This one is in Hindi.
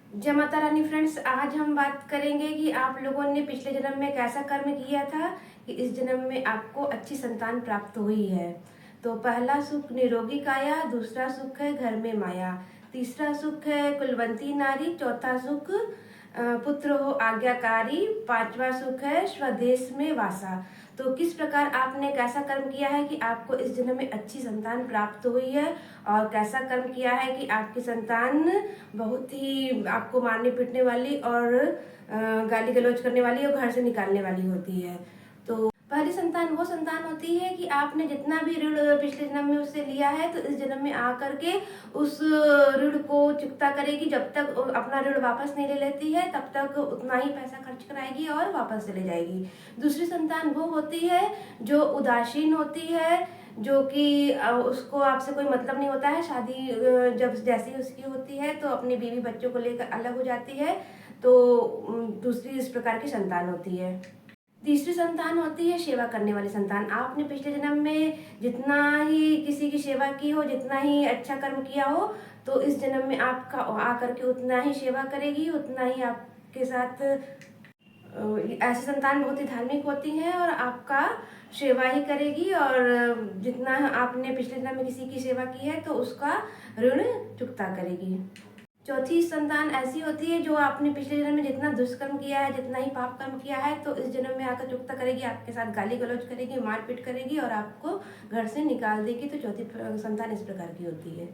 जय माता रानी फ्रेंड्स, आज हम बात करेंगे कि आप लोगों ने पिछले जन्म में कैसा कर्म किया था कि इस जन्म में आपको अच्छी संतान प्राप्त हुई है। तो पहला सुख निरोगी काया, दूसरा सुख है घर में माया, तीसरा सुख है कुलवंती नारी, चौथा सुख पुत्र हो आज्ञाकारी, पांचवा सुख है स्वदेश में वासा। तो किस प्रकार आपने कैसा कर्म किया है कि आपको इस जन्म में अच्छी संतान प्राप्त हुई है, और कैसा कर्म किया है कि आपकी संतान बहुत ही आपको मारने पीटने वाली और गाली गलौज करने वाली और घर से निकालने वाली होती है। तो पहली संतान वो संतान होती है कि आपने जितना भी ऋण पिछले जन्म में उससे लिया है, तो इस जन्म में आकर के उस ऋण को चुकता करेगी। जब तक अपना ऋण वापस नहीं ले लेती है तब तक उतना ही पैसा खर्च कराएगी और वापस चले जाएगी। दूसरी संतान वो होती है जो उदासीन होती है, जो कि उसको आपसे कोई मतलब नहीं होता है। शादी जब जैसी उसकी होती है तो अपने बीवी बच्चों को लेकर अलग हो जाती है। तो दूसरी इस प्रकार की संतान होती है। तीसरी संतान होती है सेवा करने वाली संतान। आपने पिछले जन्म में जितना ही किसी की सेवा की हो, जितना ही अच्छा कर्म किया हो, तो इस जन्म में आपका आकर के उतना ही सेवा करेगी, उतना ही आपके साथ ऐसी संतान बहुत ही धार्मिक होती हैं और आपका सेवा ही करेगी। और जितना आपने पिछले जन्म में किसी की सेवा की है तो उसका ऋण चुकता करेगी। चौथी संतान ऐसी होती है जो आपने पिछले जन्म में जितना दुष्कर्म किया है, जितना ही पाप कर्म किया है, तो इस जन्म में आकर चुकता करेगी, आपके साथ गाली गलौज करेगी, मारपीट करेगी और आपको घर से निकाल देगी। तो चौथी संतान इस प्रकार की होती है।